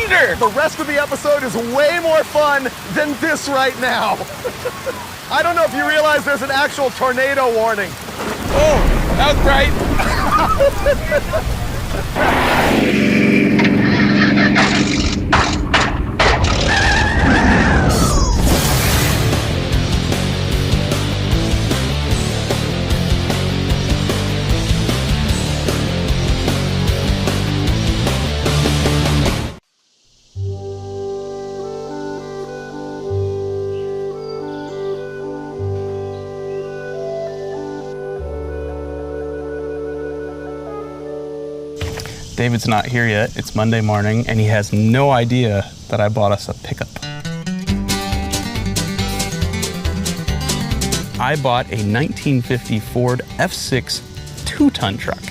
thunder! The rest of the episode is way more fun than this right now. I don't know if you realize there's an actual tornado warning. Oh, that was bright. David's not here yet. It's Monday morning, and he has no idea that I bought us a pickup. I bought a 1950 Ford F6 2-ton truck.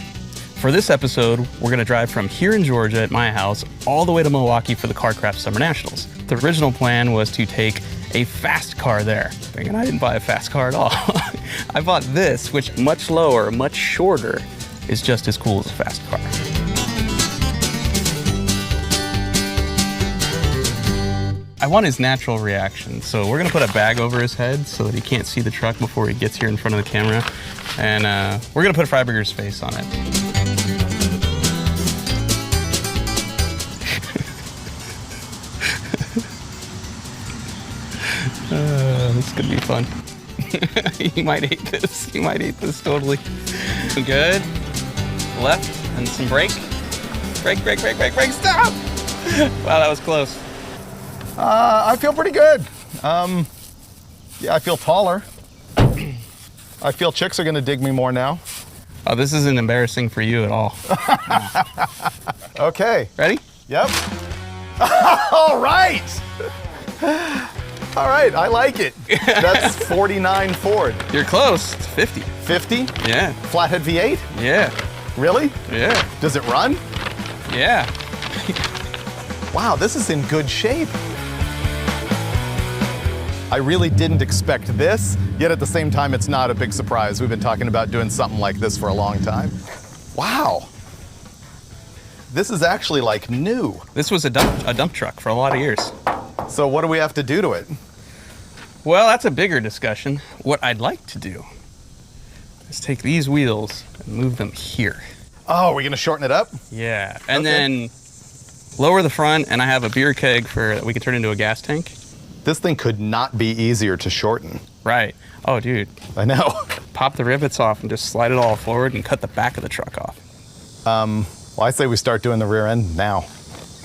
For this episode, we're gonna drive from here in Georgia at my house all the way to Milwaukee for the Carcraft Summer Nationals. The original plan was to take a fast car there. And I didn't buy a fast car at all. I bought this, which much lower, much shorter, is just as cool as a fast car. I want his natural reaction, so we're gonna put a bag over his head so that he can't see the truck before he gets here in front of the camera, and we're gonna put Freiberger's face on it. This is gonna be fun. You might hate this. You might hate this totally. Good. Left and some brake. Brake, brake, brake, brake, brake. Stop! Wow, that was close. I feel pretty good. Yeah, I feel taller. I feel chicks are gonna dig me more now. Oh, this isn't embarrassing for you at all. Okay. Ready? Yep. All right. All right, I like it. That's 49 Ford. You're close. It's 50. 50? Yeah. Flathead V8? Yeah. Really? Yeah. Does it run? Yeah. Wow, this is in good shape. I really didn't expect this, yet at the same time, it's not a big surprise. We've been talking about doing something like this for a long time. Wow. This is actually like new. This was a dump truck for a lot of years. So what do we have to do to it? Well, that's a bigger discussion. What I'd like to do is take these wheels and move them here. Oh, we're gonna shorten it up? Yeah, and then lower the front, and I have a beer keg that we could turn into a gas tank. This thing could not be easier to shorten. Right. Oh, dude. I know. Pop the rivets off and just slide it all forward and cut the back of the truck off. Well, I say we start doing the rear end now.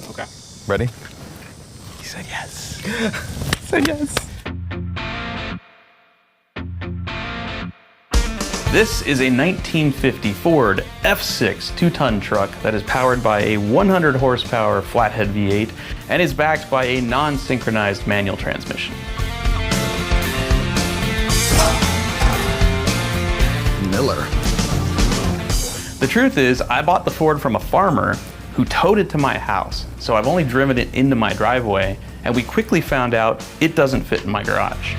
Okay. Ready? He said yes. He said yes. This is a 1950 Ford F6 2-ton truck that is powered by a 100 horsepower flathead V8 and is backed by a non-synchronized manual transmission. Miller. The truth is, I bought the Ford from a farmer who towed it to my house, so I've only driven it into my driveway, and we quickly found out it doesn't fit in my garage.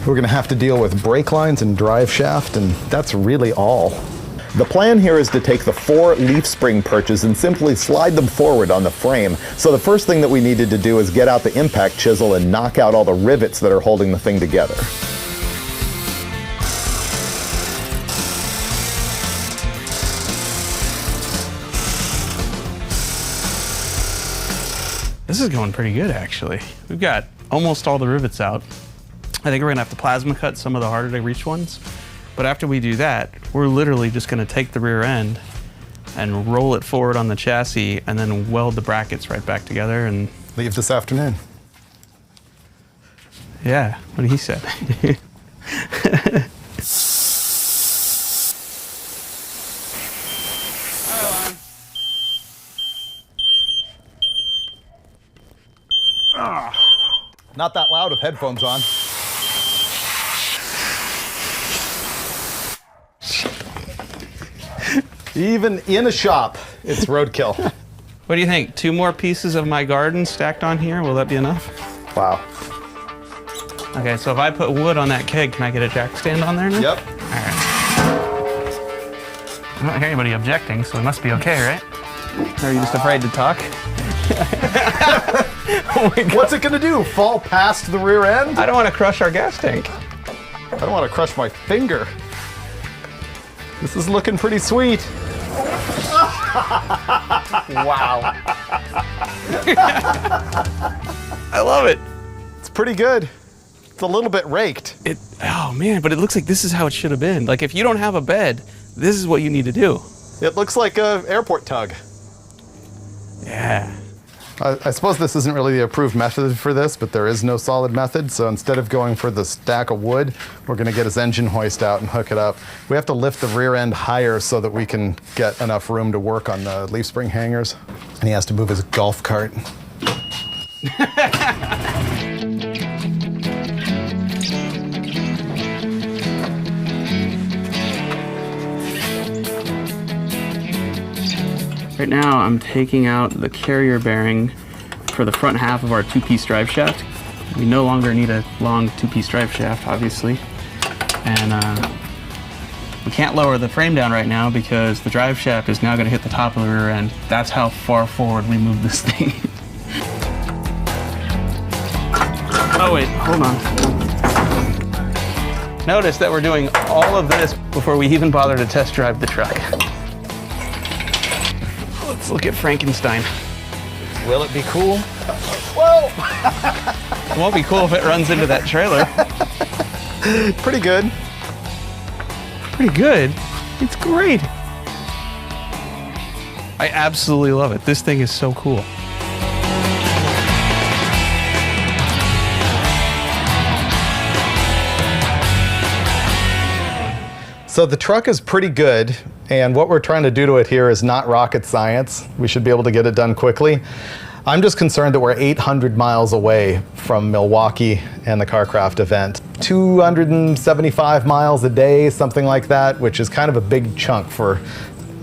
We're gonna have to deal with brake lines and drive shaft, and that's really all. The plan here is to take the 4 leaf spring perches and simply slide them forward on the frame. So the first thing that we needed to do is get out the impact chisel and knock out all the rivets that are holding the thing together. This is going pretty good, actually. We've got almost all the rivets out. I think we're gonna have to plasma cut some of the harder to reach ones. But after we do that, we're literally just gonna take the rear end and roll it forward on the chassis and then weld the brackets right back together and... Leave this afternoon. Yeah, what he said. Not that loud with headphones on. Even in a shop, it's roadkill. What do you think? 2 more pieces of my garden stacked on here, will that be enough? Wow. Okay, so if I put wood on that keg, can I get a jack stand on there now? Yep. All right. I don't hear anybody objecting, so it must be okay, right? Or are you just afraid to talk? Oh my God. What's it gonna do? Fall past the rear end? I don't want to crush our gas tank. I don't want to crush my finger. This is looking pretty sweet. Wow. I love it. It's pretty good. It's a little bit raked. Oh man, but it looks like this is how it should have been. Like if you don't have a bed, this is what you need to do. It looks like an airport tug. Yeah. I suppose this isn't really the approved method for this, but there is no solid method. So instead of going for the stack of wood, we're gonna get his engine hoist out and hook it up. We have to lift the rear end higher so that we can get enough room to work on the leaf spring hangers. And he has to move his golf cart. Right now, I'm taking out the carrier bearing for the front half of our two-piece drive shaft. We no longer need a long two-piece drive shaft, obviously. And we can't lower the frame down right now because the drive shaft is now gonna hit the top of the rear end. That's how far forward we move this thing. Oh wait, hold on. Notice that we're doing all of this before we even bother to test drive the truck. Let's look at Frankenstein. Will it be cool? Whoa! It won't be cool if it runs into that trailer. Pretty good. Pretty good. It's great. I absolutely love it. This thing is so cool. So the truck is pretty good, and what we're trying to do to it here is not rocket science. We should be able to get it done quickly. I'm just concerned that we're 800 miles away from Milwaukee and the Carcraft event. 275 miles a day, something like that, which is kind of a big chunk for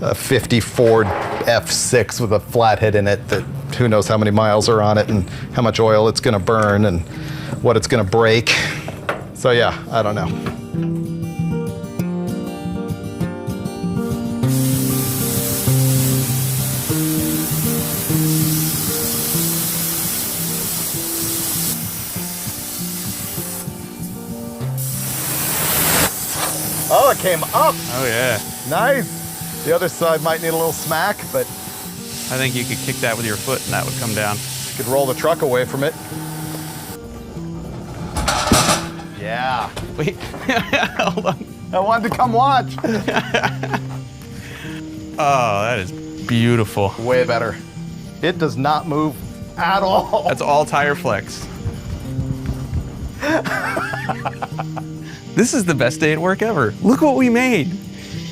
a 50 Ford F6 with a flathead in it that who knows how many miles are on it and how much oil it's gonna burn and what it's gonna break. So yeah, I don't know. Oh, it came up. Oh yeah. Nice. The other side might need a little smack, but I think you could kick that with your foot and that would come down. you could roll the truck away from it. Yeah. Wait, hold on. I wanted to come watch. Oh, that is beautiful. Way better. It does not move at all. That's all tire flex. This is the best day at work ever. Look what we made.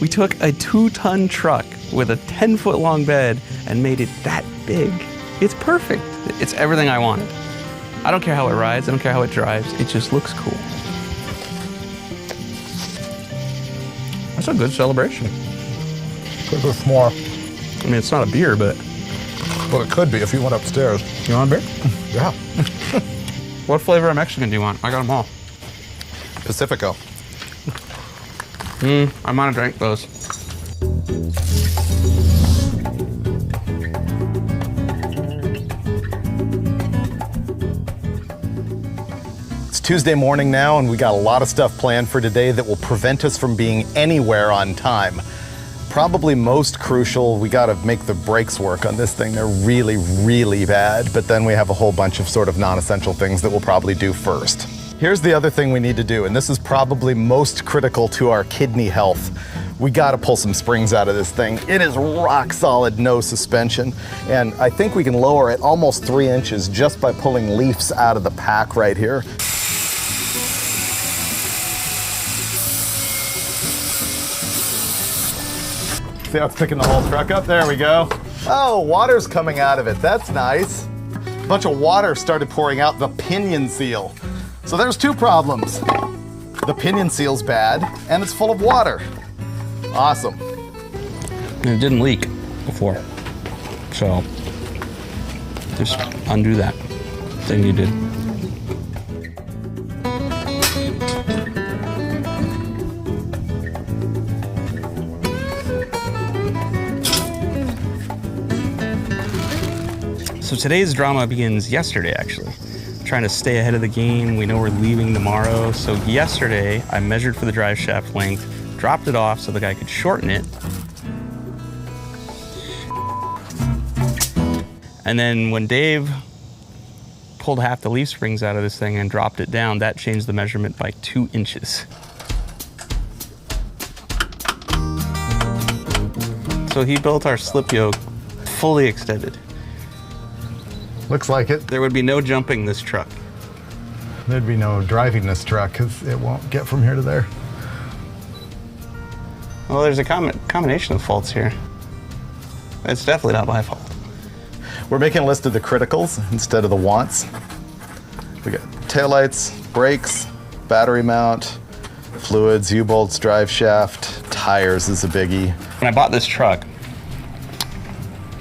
We took a 2-ton truck with a 10-foot long bed and made it that big. It's perfect. It's everything I wanted. I don't care how it rides. I don't care how it drives. It just looks cool. That's a good celebration. Could be more. I mean, it's not a beer, but Well, it could be if you went upstairs. you want a beer? Yeah. What flavor of Mexican do you want? I got them all. Pacifico. I might have drank those. It's Tuesday morning now, and we got a lot of stuff planned for today that will prevent us from being anywhere on time. Probably most crucial, we gotta make the brakes work on this thing. They're really, really bad, but then we have a whole bunch of sort of non-essential things that we'll probably do first. Here's the other thing we need to do, and this is probably most critical to our kidney health. We gotta pull some springs out of this thing. It is rock solid, no suspension, and I think we can lower it almost 3 inches just by pulling leaves out of the pack right here. See how it's picking the whole truck up? There we go. Oh, water's coming out of it. That's nice. A bunch of water started pouring out the pinion seal. So there's 2 problems. The pinion seal's bad, and it's full of water. Awesome. And it didn't leak before. So just undo that thing you did. So So today's drama begins yesterday, actually. Trying to stay ahead of the game. We know we're leaving tomorrow. So yesterday, I measured for the drive shaft length, dropped it off so the guy could shorten it. And then when Dave pulled half the leaf springs out of this thing and dropped it down, that changed the measurement by 2 inches. So he built our slip yoke fully extended. Looks like it. There would be no jumping this truck. There'd be no driving this truck because it won't get from here to there. Well, there's a combination of faults here. It's definitely not my fault. We're making a list of the criticals instead of the wants. We got taillights, brakes, battery mount, fluids, U-bolts, drive shaft, tires is a biggie. When I bought this truck,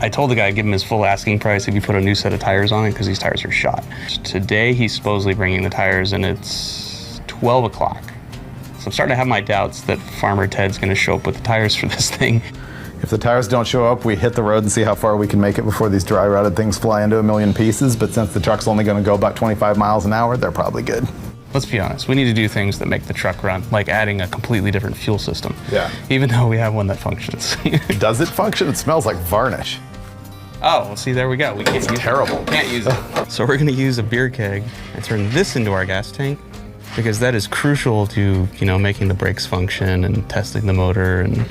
I told the guy I'd give him his full asking price if he put a new set of tires on it because these tires are shot. Today, he's supposedly bringing the tires and it's 12 o'clock. So I'm starting to have my doubts that Farmer Ted's gonna show up with the tires for this thing. If the tires don't show up, we hit the road and see how far we can make it before these dry rotted things fly into a million pieces. But since the truck's only gonna go about 25 miles an hour, they're probably good. Let's be honest, we need to do things that make the truck run, like adding a completely different fuel system. Yeah. Even though we have one that functions. Does it function? It smells like varnish. Oh, well, see, there we go. We can't use terrible. it. Can't use it. So we're gonna use a beer keg and turn this into our gas tank because that is crucial to, making the brakes function and testing the motor and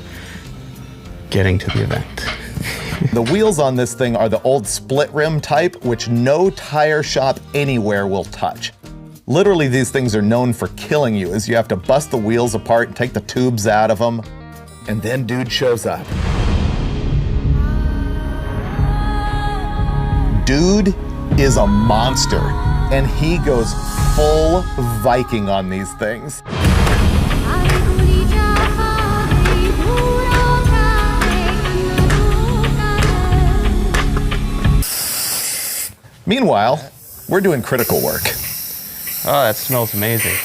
getting to the event. The wheels on this thing are the old split rim type, which no tire shop anywhere will touch. Literally, these things are known for killing you, as you have to bust the wheels apart and take the tubes out of them. And then dude shows up. Dude is a monster, and he goes full Viking on these things. Meanwhile, we're doing critical work. Oh, that smells amazing.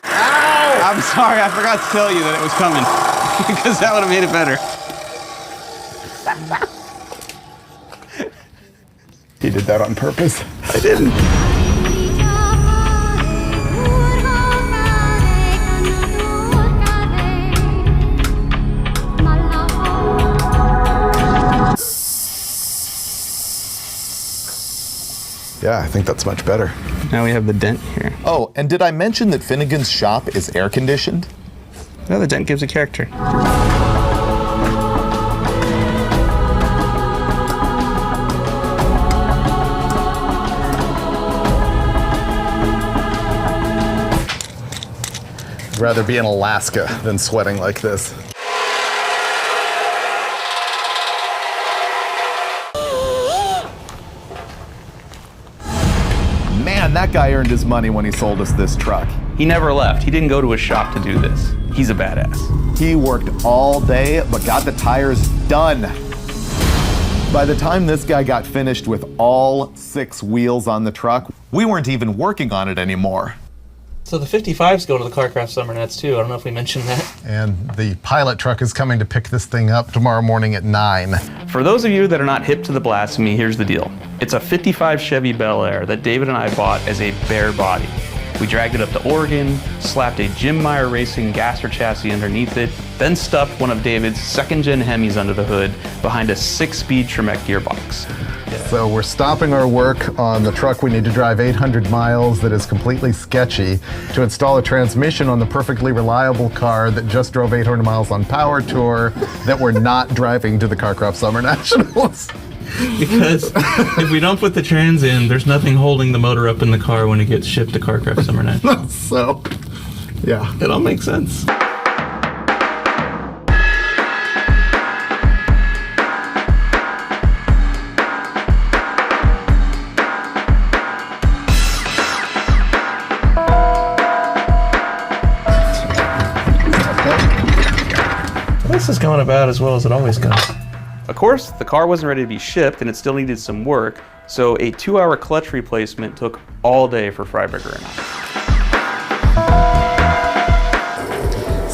Ow! I'm sorry, I forgot to tell you that it was coming because that would have made it better. He did that on purpose. I didn't. Yeah, I think that's much better. Now we have the dent here. Oh, and did I mention that Finnegan's shop is air conditioned? Well, the dent gives it character. I'd rather be in Alaska than sweating like this. Man, that guy earned his money when he sold us this truck. He never left. He didn't go to his shop to do this. He's a badass. He worked all day, but got the tires done. By the time this guy got finished with all 6 wheels on the truck, we weren't even working on it anymore. So the 55s go to the Carcraft Summer Nets too. I don't know if we mentioned that. And the pilot truck is coming to pick this thing up tomorrow morning at 9. For those of you that are not hip to the Blasphemi, here's the deal. It's a 55 Chevy Bel Air that David and I bought as a bare body. We dragged it up to Oregon, slapped a Jim Meyer Racing gasser chassis underneath it, then stuffed one of David's second-gen Hemis under the hood behind a 6-speed Tremec gearbox. So we're stopping our work on the truck. We need to drive 800 miles that is completely sketchy to install a transmission on the perfectly reliable car that just drove 800 miles on Power Tour that we're not driving to the Carcraft Summer Nationals. Because if we don't put the trans in, there's nothing holding the motor up in the car when it gets shipped to Carcraft Summer Nationals. So, yeah. It all makes sense. This is going about as well as it always goes. Of course, the car wasn't ready to be shipped and it still needed some work, so a 2-hour clutch replacement took all day for Freiberger and I.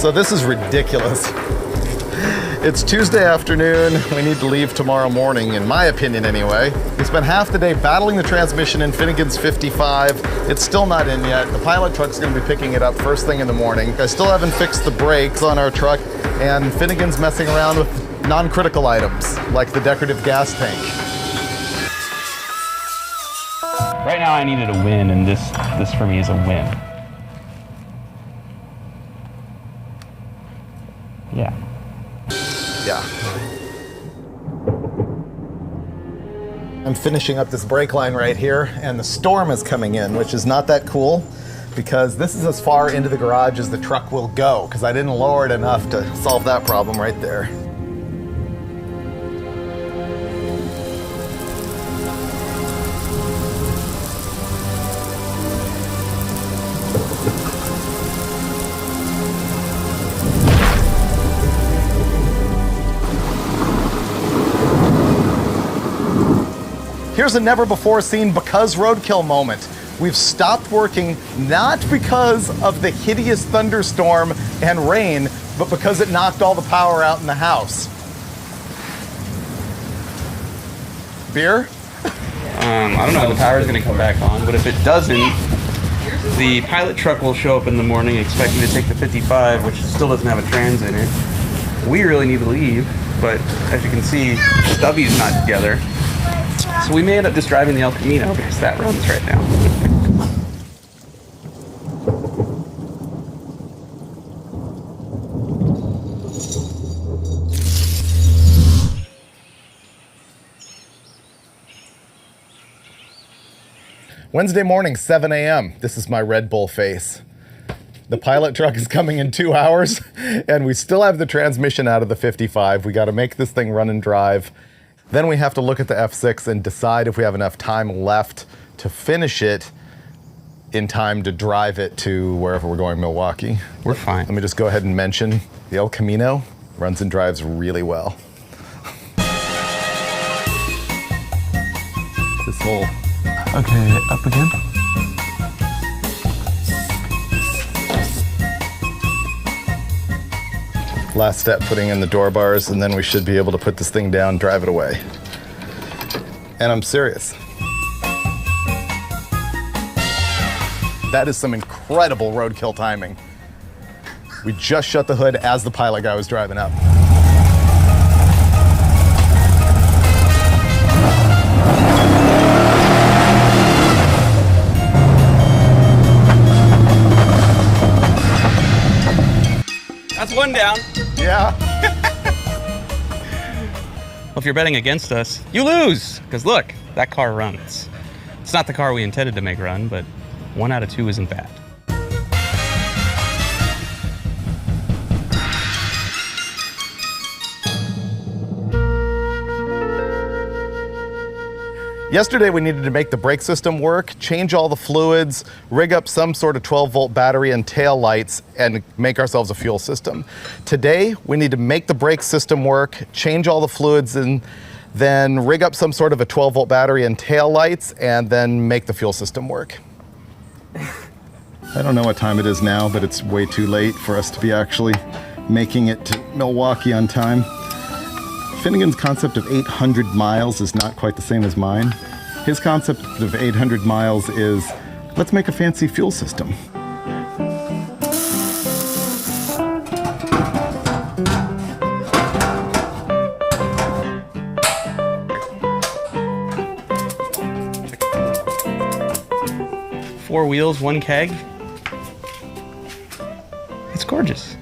So this is ridiculous. It's Tuesday afternoon. We need to leave tomorrow morning, in my opinion anyway. We spent half the day battling the transmission in Finnegan's 55. It's still not in yet. The pilot truck's gonna be picking it up first thing in the morning. I still haven't fixed the brakes on our truck, and Finnegan's messing around with non-critical items, like the decorative gas tank. Right now I needed a win, and this for me is a win. Yeah. Yeah. I'm finishing up this brake line right here, and the storm is coming in, which is not that cool, because this is as far into the garage as the truck will go, because I didn't lower it enough to solve that problem right there. Here's a never-before-seen because roadkill moment. We've stopped working not because of the hideous thunderstorm and rain, but because it knocked all the power out in the house. Beer? I don't know if the power is going to come back on, but if it doesn't, the pilot truck will show up in the morning expecting to take the 55, which still doesn't have a trans in it. We really need to leave, but as you can see, Stubby's not together. So we may end up just driving the El Camino because that runs right now. Wednesday morning, 7 a.m. This is my Red Bull face. The pilot truck is coming in 2 hours, and we still have the transmission out of the 55. We got to make this thing run and drive. Then we have to look at the F6 and decide if we have enough time left to finish it in time to drive it to wherever we're going, Milwaukee. We're fine. Let me just go ahead and mention the El Camino runs and drives really well. This whole... Okay, up again. Last step, putting in the door bars, and then we should be able to put this thing down, drive it away. And I'm serious. That is some incredible roadkill timing. We just shut the hood as the pilot guy was driving up. That's one down. Yeah. Well, if you're betting against us, you lose. Because look, that car runs. It's not the car we intended to make run, but 1 out of 2 isn't bad. Yesterday we needed to make the brake system work, change all the fluids, rig up some sort of 12-volt battery and tail lights, and make ourselves a fuel system. Today we need to make the brake system work, change all the fluids, and then rig up some sort of a 12-volt battery and tail lights, and then make the fuel system work. I don't know what time it is now, but it's way too late for us to be actually making it to Milwaukee on time. Finnegan's concept of 800 miles is not quite the same as mine. His concept of 800 miles is, let's make a fancy fuel system. Four wheels, one keg. It's gorgeous.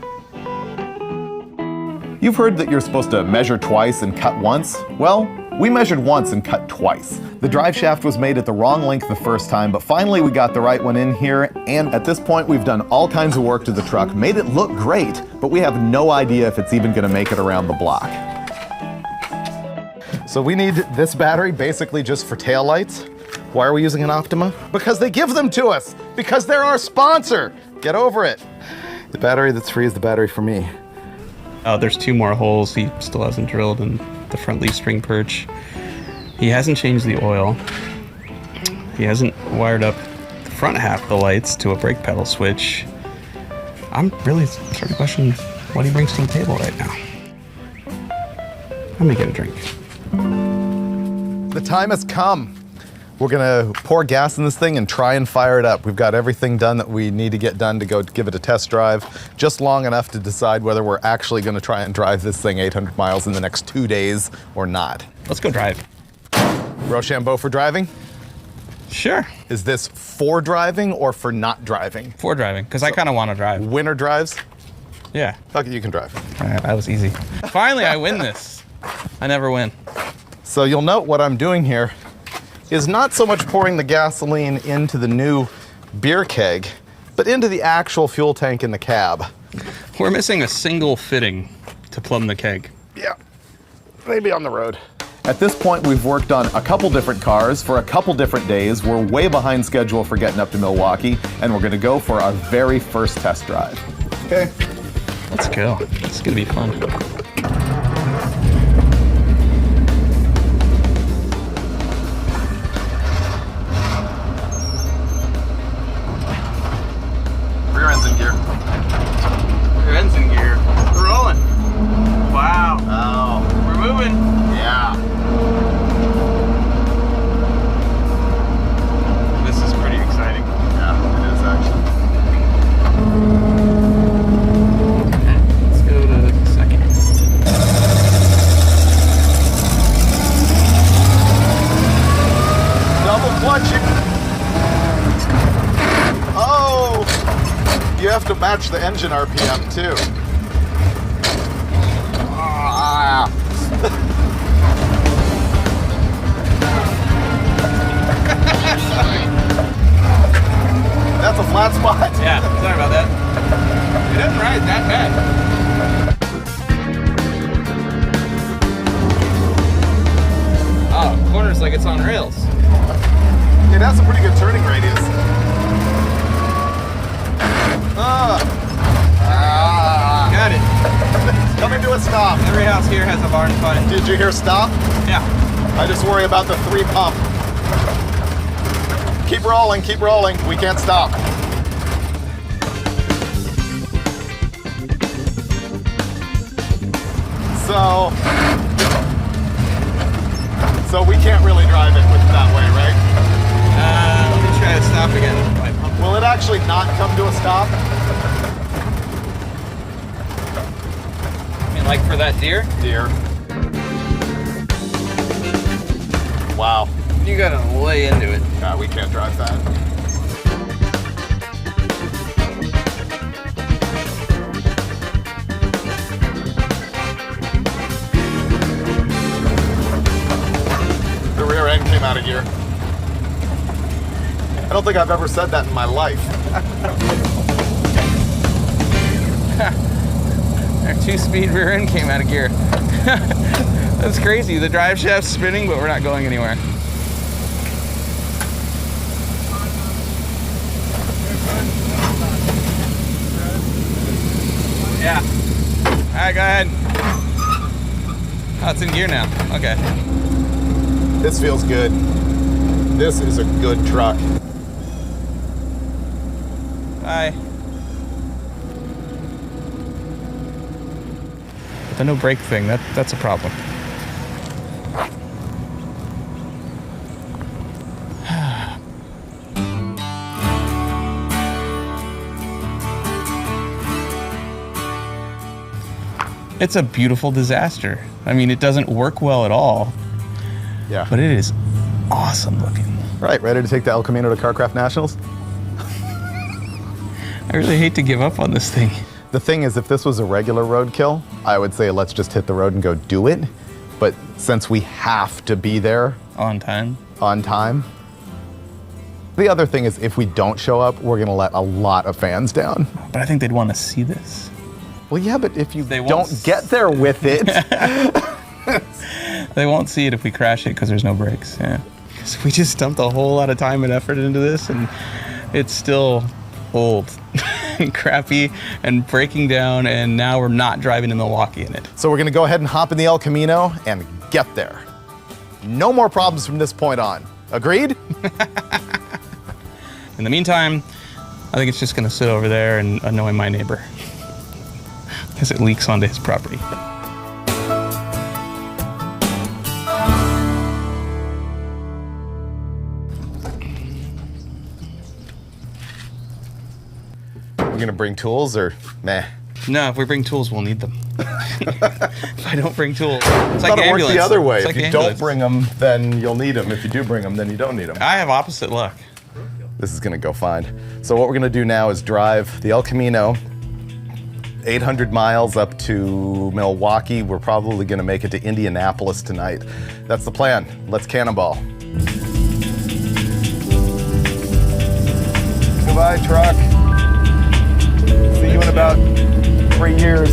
You've heard that you're supposed to measure twice and cut once? Well, we measured once and cut twice. The drive shaft was made at the wrong length the first time, but finally we got the right one in here, and at this point we've done all kinds of work to the truck, made it look great, but we have no idea if it's even gonna make it around the block. So we need this battery basically just for taillights. Why are we using an Optima? Because they give them to us, because they're our sponsor. Get over it. The battery that's free is the battery for me. There's 2 more holes he still hasn't drilled in the front leaf spring perch. He hasn't changed the oil. He hasn't wired up the front half of the lights to a brake pedal switch. I'm really starting to question what he brings to the table right now. Let me get a drink. The time has come. We're gonna pour gas in this thing and try and fire it up. We've got everything done that we need to get done to go give it a test drive, just long enough to decide whether we're actually gonna try and drive this thing 800 miles in the next 2 days or not. Let's go drive. Rochambeau for driving? Sure. Is this for driving or for not driving? For driving, because I kind of want to drive. Winner drives? Yeah. Okay, you can drive. All right, that was easy. Finally, I win this. I never win. So you'll note what I'm doing here is not so much pouring the gasoline into the new beer keg, but into the actual fuel tank in the cab. We're missing a single fitting to plumb the keg. Yeah, maybe on the road. At this point, we've worked on a couple different cars for a couple different days. We're way behind schedule for getting up to Milwaukee, and we're gonna go for our very first test drive. Okay. Let's go. It's gonna be fun. Rear end's in gear. Your end's in gear. We're rolling. Wow. Oh. We're moving. Yeah. This is pretty exciting. Yeah, it is actually. Okay, let's go to second. Double clutching. Oh! You have to match the engine RPM too. Ah. That's a flat spot. Yeah, sorry about that. It doesn't ride that bad. Oh, corner's like it's on rails. It has a pretty good turning radius. Got it. Coming to a stop. Every house here has a barn find. Did you hear stop? Yeah. I just worry about the 3 pump. Keep rolling, keep rolling. We can't stop. So we can't really drive it with that way, right? Let me try to stop again. Will it actually not come to a stop? I mean, like for that deer? Dear. Wow. You gotta lay into it. Nah, we can't drive that. The rear end came out of gear. I don't think I've ever said that in my life. Our 2-speed rear end came out of gear. That's crazy. The drive shaft's spinning, but we're not going anywhere. Yeah. All right, go ahead. Oh, it's in gear now. Okay. This feels good. This is a good truck. Bye. But the no brake thing, that's a problem. It's a beautiful disaster. I mean, it doesn't work well at all, Yeah. but it is awesome looking. Right, ready to take the El Camino to Carcraft Nationals? I really hate to give up on this thing. The thing is, if this was a regular roadkill, I would say let's just hit the road and go do it. But since we have to be there On time. on time, the other thing is if we don't show up, we're gonna let a lot of fans down. But I think they'd want to see this. Well, yeah, but if you They won't don't get there with it, They won't see it if we crash it because there's no brakes. Yeah. 'Cause we just dumped a whole lot of time and effort into this, and it's still old and crappy and breaking down, and now we're not driving to Milwaukee in it. so we're gonna go ahead and hop in the El Camino and get there. No more problems from this point on. Agreed? In the meantime, I think it's just going to sit over there and annoy my neighbor because it leaks onto his property. We're gonna bring tools or meh? No, if we bring tools, we'll need them. If I don't bring tools, it's like Thought it worked the other way. It's If like you don't bring them, then you'll need them. If you do bring them, then you don't need them. I have opposite luck. This is gonna go fine. So what we're gonna do now is drive the El Camino 800 miles up to Milwaukee. We're probably gonna make it to Indianapolis tonight. That's the plan. Let's cannonball. Goodbye, truck. See you in about 3 years.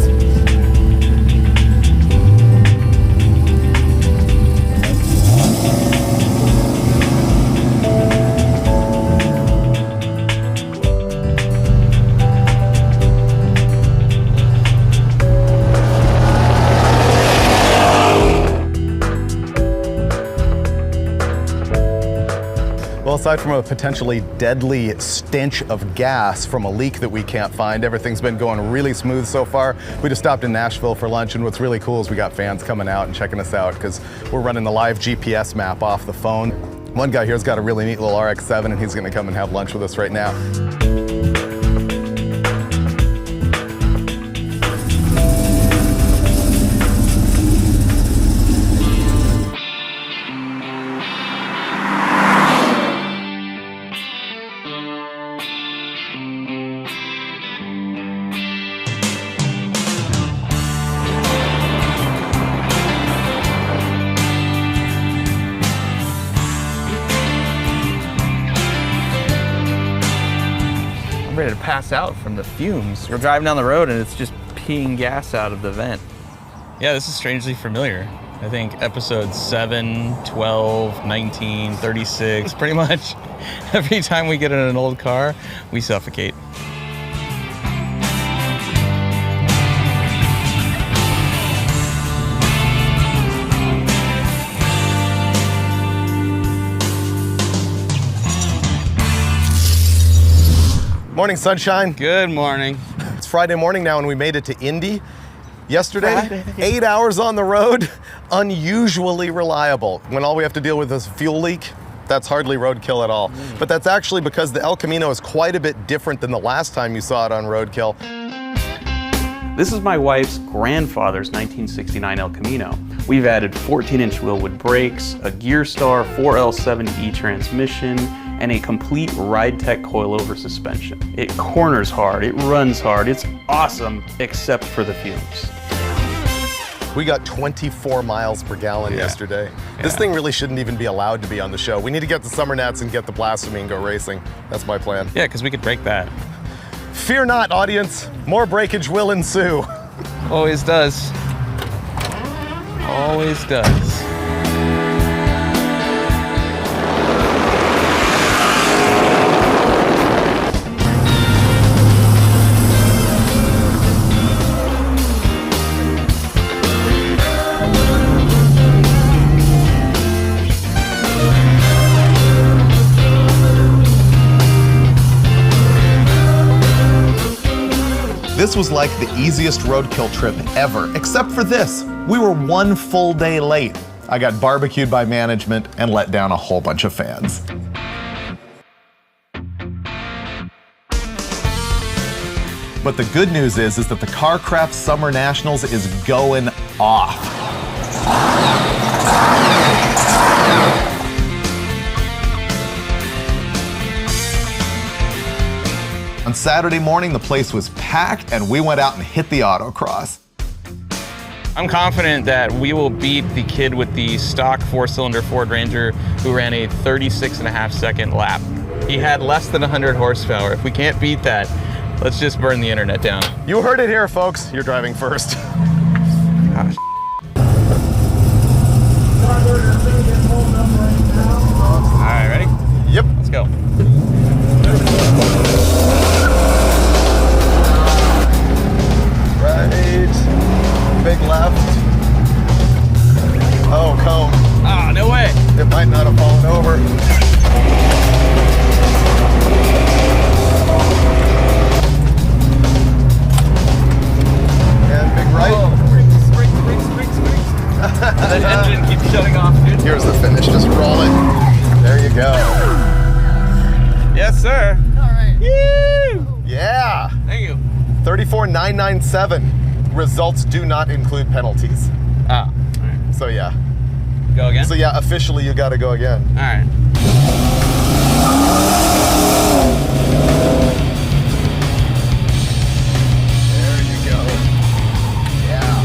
Well, aside from a potentially deadly stench of gas from a leak that we can't find, everything's been going really smooth so far. We just stopped in Nashville for lunch, and what's really cool is we got fans coming out and checking us out because we're running the live GPS map off the phone. One guy here's got a really neat little RX-7, and he's gonna come and have lunch with us right now. I'm ready to pass out from the fumes. We're driving down the road and it's just peeing gas out of the vent. Yeah, this is strangely familiar. I think episodes 7, 12, 19, 36, pretty much every time we get in an old car, we suffocate. Morning, sunshine. Good morning. It's Friday morning now, and we made it to Indy. Yesterday, 8 hours on the road, unusually reliable. When all we have to deal with is a fuel leak, that's hardly roadkill at all. But that's actually because the El Camino is quite a bit different than the last time you saw it on roadkill. This is my wife's grandfather's 1969 El Camino. We've added 14-inch wheelwood brakes, a Gearstar 4L70E transmission, and a complete Ride Tech coilover suspension. It corners hard, it runs hard, it's awesome, except for the fumes. We got 24 miles per gallon yesterday. This thing really shouldn't even be allowed to be on the show. We need to get the summer nats and get the Blasphemi and go racing. That's my plan. Yeah, because we could break that. Fear not, audience. More breakage will ensue. Always does. Always does. This was like the easiest roadkill trip ever, except for this. We were 1 full day late. I got barbecued by management and let down a whole bunch of fans. But the good news is that the Carcraft Summer Nationals is going off. On Saturday morning, the place was packed and we went out and hit the autocross. I'm confident that we will beat the kid with the stock 4-cylinder Ford Ranger who ran a 36.5-second lap. He had less than 100 horsepower. If we can't beat that, let's just burn the internet down. You heard it here, folks. You're driving first. Gosh. All right, ready? Yep. Let's go. Right. Big left. Oh, cone. Ah, no way. It might not have fallen over. And big right. Oh, spring. The engine keeps shutting off, dude. Here's the finish. Just roll it. There you go. Yes, sir. All right. Woo! Yeah. There you 34,997. Results do not include penalties. Oh, all right. So yeah. Go again? So yeah, officially you gotta go again. All right. There you go. Yeah.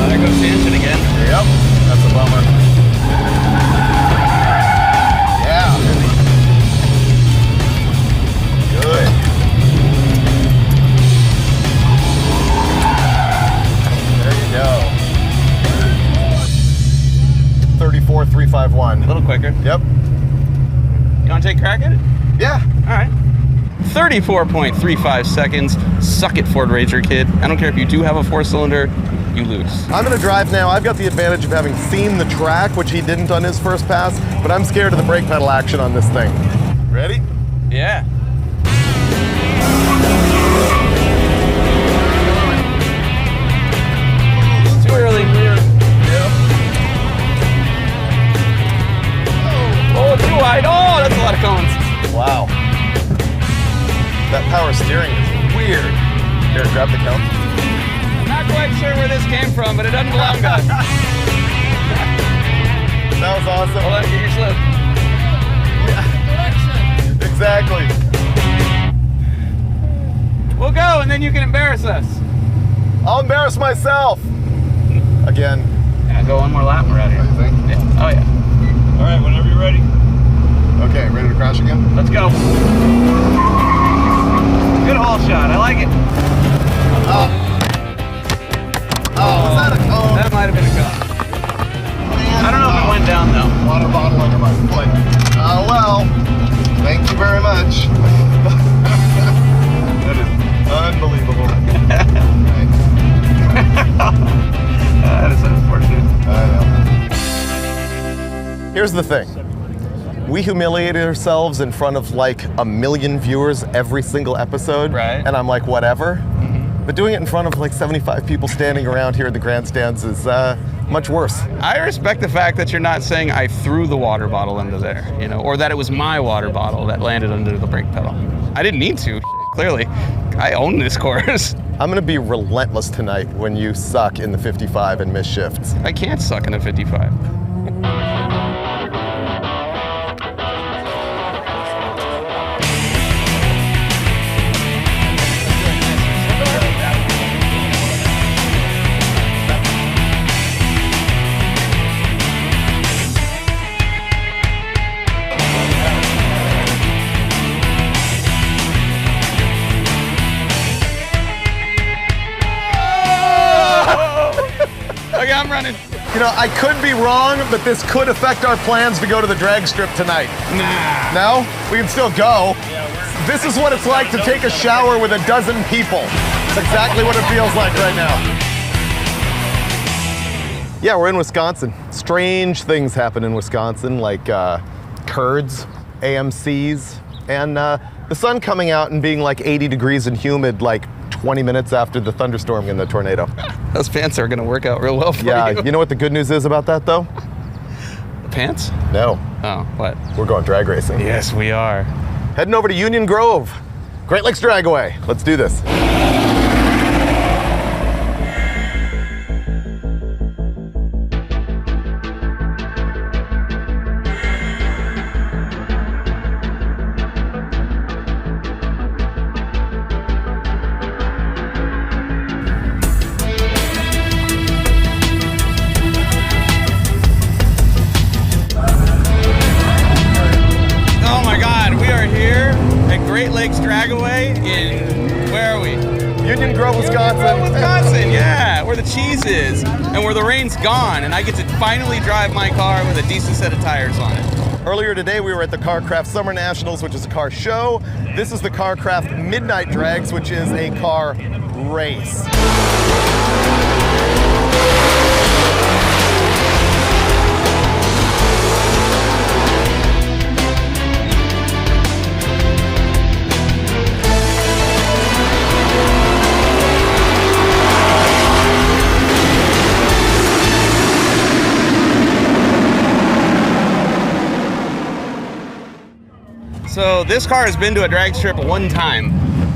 There goes the engine again. Yep. That's a bummer. Yeah. Good. There you go. 34,351. A little quicker. Yep. You want to take a crack at it? Yeah. All right. 34.35 seconds. Suck it, Ford Ranger kid. I don't care if you do have a 4-cylinder, you lose. I'm gonna drive now. I've got the advantage of having seen the track, which he didn't on his first pass, but I'm scared of the brake pedal action on this thing. Ready? Yeah. Too early. Oh, too wide. Oh, that's a lot of cones. Wow. That power steering is weird. Here, grab the count. I'm not quite sure where this came from, but it doesn't belong to us. That was awesome. Hold on, get your slip. Exactly. We'll go, and then you can embarrass us. I'll embarrass myself. Again. Yeah, go one more lap and we're out of here. You think? Yeah. Oh, yeah. All right, whenever you're ready. Okay, ready to crash again? Let's go. Good hole shot. I like it. Oh, was that a cone? That might have been a cone. Man, I don't know if it went down, though. Water bottle under my foot. Oh, well. Thank you very much. That is unbelievable. That is unfortunate. I know. Here's the thing. We humiliated ourselves in front of like 1 million viewers every single episode. Right. And I'm like, whatever. But doing it in front of like 75 people standing around here in the grandstands is much worse. I respect the fact that you're not saying I threw the water bottle into there, you know, or that it was my water bottle that landed under the brake pedal. I didn't need to, clearly. I own this course. I'm gonna be relentless tonight when you suck in the 55 and miss shifts. I can't suck in a 55. Okay, I'm running. You know, I could be wrong, but this could affect our plans to go to the drag strip tonight. Nah. No? We can still go. This is what it's like to take a shower with 12 people. It's exactly what it feels like right now. Yeah, we're in Wisconsin. Strange things happen in Wisconsin, like curds, AMCs, and the sun coming out and being like 80 degrees and humid like 20 minutes after the thunderstorm and the tornado. Those pants are gonna work out real well for Yeah, you. you know what the good news is about that though? The pants? No, Oh, what? we're going drag racing. Yes, we are. Heading over to Union Grove, Great Lakes Dragway. Let's do this. Oh my God, we are here at Great Lakes Dragaway in, where are we? Union Grove, Wisconsin. Wisconsin, yeah, where the cheese is and where the rain's gone and I get to finally drive my car with a decent set of tires on it. Earlier today, we were at the CarCraft Summer Nationals, which is a car show. This is the CarCraft Midnight Drags, which is a car race. So this car has been to a drag strip one time.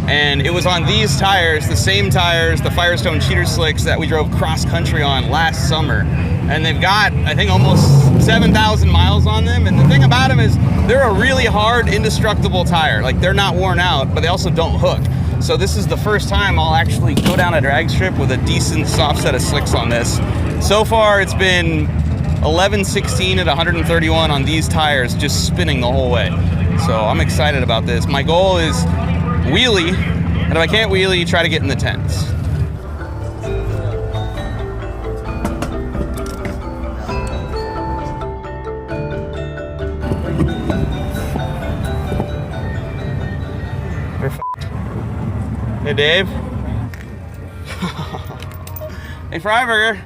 And it was on these tires, the same tires, the Firestone cheater slicks that we drove cross country on last summer. And they've got, I think, almost 7,000 miles on them. And the thing about them is they're a really hard, indestructible tire. Like, they're not worn out, but they also don't hook. So this is the first time I'll actually go down a drag strip with a decent soft set of slicks on this. So far, it's been 11/16 at 131 on these tires, just spinning the whole way. So I'm excited about this. My goal is wheelie, and if I can't wheelie, try to get in the tents. Hey, Dave. Hey, Freiburger.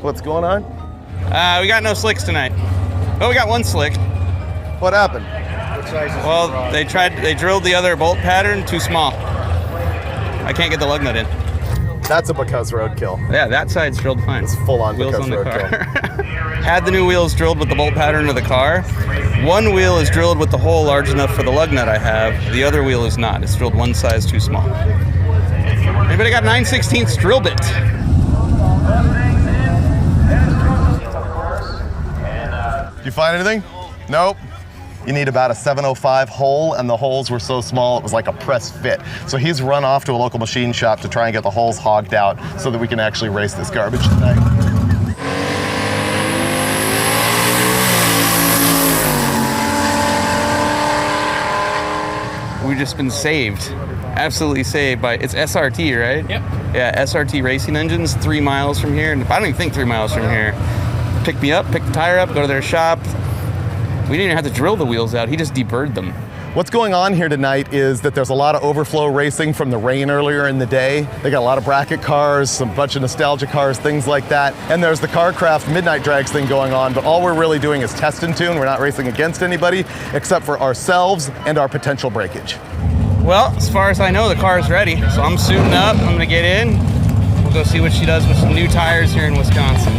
What's going on? We got no slicks tonight. Oh, we got one slick. What happened? Well, they drilled the other bolt pattern too small. I can't get the lug nut in. That's a because roadkill. Yeah, that side's drilled fine. It's full on Wheels because on the roadkill. car. Had the new wheels drilled with the bolt pattern of the car. One wheel is drilled with the hole large enough for the lug nut I have. The other wheel is not. It's drilled one size too small. Anybody got 9/16 drill bit? Did you find anything? Nope. You need about a 705 hole, and the holes were so small it was like a press fit. So he's run off to a local machine shop to try and get the holes hogged out so that we can actually race this garbage tonight. We've just been saved. Absolutely saved by, it's SRT, right? Yep. Yeah, SRT Racing Engines, 3 miles from here. And I don't even think 3 miles from here. Pick me up, pick the tire up, go to their shop. We didn't even have to drill the wheels out. He just deburred them. What's going on here tonight is that there's a lot of overflow racing from the rain earlier in the day. They got a lot of bracket cars, a bunch of nostalgia cars, things like that. And there's the Carcraft Midnight Drags thing going on, but all we're really doing is test and tune. We're not racing against anybody except for ourselves and our potential breakage. Well, as far as I know, the car is ready. So I'm suiting up, I'm gonna get in. We'll go see what she does with some new tires here in Wisconsin.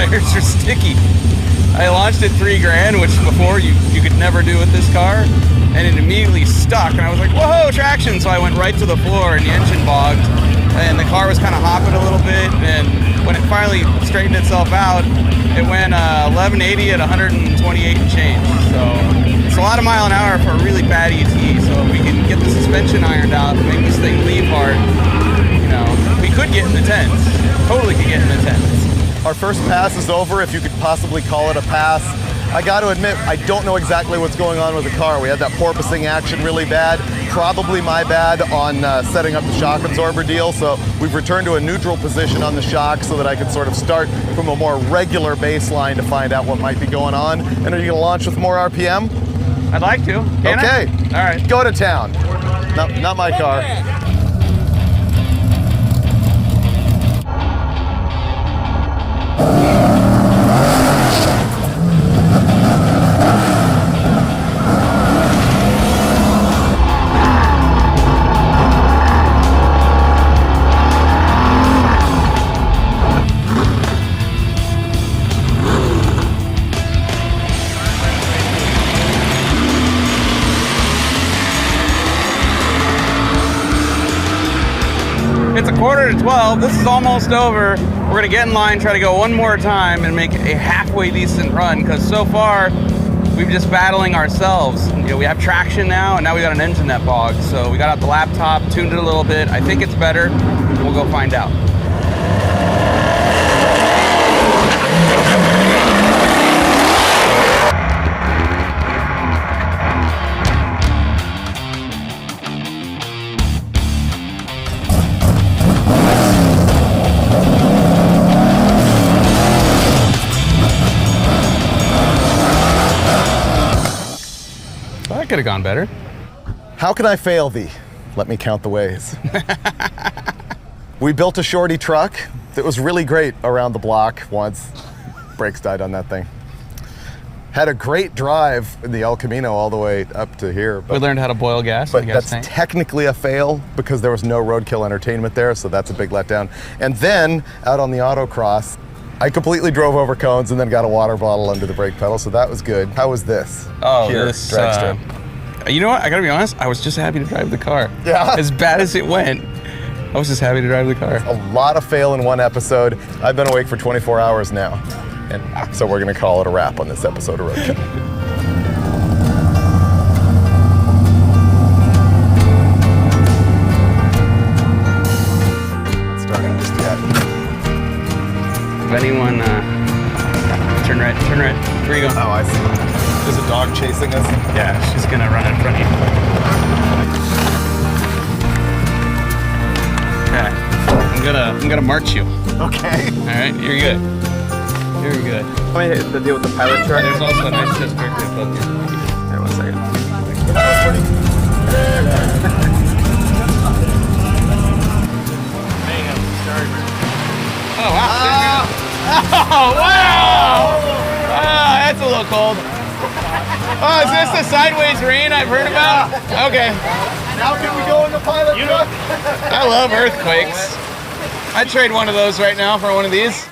Tires are sticky. I launched at $3,000, which before you could never do with this car, and it immediately stuck, and I was like, whoa, traction! So I went right to the floor, and the engine bogged, and the car was kind of hopping a little bit, and when it finally straightened itself out, it went 1180 at 128 and change. So it's a lot of mile an hour for a really bad ET. So if we can get the suspension ironed out and make this thing leave hard, you know, we could get in the tens. Totally could get in the tens. Our first pass is over, if you could possibly call it a pass. I got to admit, I don't know exactly what's going on with the car. We had that porpoising action really bad. Probably my bad on setting up the shock absorber deal. So we've returned to a neutral position on the shock so that I can sort of start from a more regular baseline to find out what might be going on. And are you gonna launch with more RPM? I'd like to. Can I? Okay. All right. Go to town. Not my car. It's 11:45. This is almost over. We're gonna get in line, try to go one more time and make a halfway decent run, because so far we've just battling ourselves. You know, we have traction now, and now we got an engine that bogs. So we got out the laptop, tuned it a little bit. I think it's better. We'll go find out. That could have gone better. How can I fail thee? Let me count the ways. We built a shorty truck that was really great around the block once. Brakes died on that thing. Had a great drive in the El Camino all the way up to here. We learned how to boil gas. But in the gas that's tank. technically a fail because there was no Roadkill entertainment there, so that's a big letdown. And then out on the autocross, I completely drove over cones and then got a water bottle under the brake pedal, so that was good. How was this? Oh, Here, this drag strip. You know what? I gotta be honest. I was just happy to drive the car. Yeah. As bad as it went, I was just happy to drive the car. A lot of fail in one episode. I've been awake for 24 hours now, and so we're gonna call it a wrap on this episode of Roadkill. Not starting just yet. If anyone, turn right. Where are you going? Oh, I see. There's a dog chasing us. Yeah, she's gonna run in front of you. Okay, I'm gonna march you. Okay. All right, you're good. You're good. How many to deal with the pilot truck? There's also a nice test director above you. Here, 1 second. That was pretty. Oh wow! Oh wow! Oh, that's a little cold. Oh, is this the sideways rain I've heard about? Okay. Now can we go in the pilot truck? I love earthquakes. I'd trade one of those right now for one of these.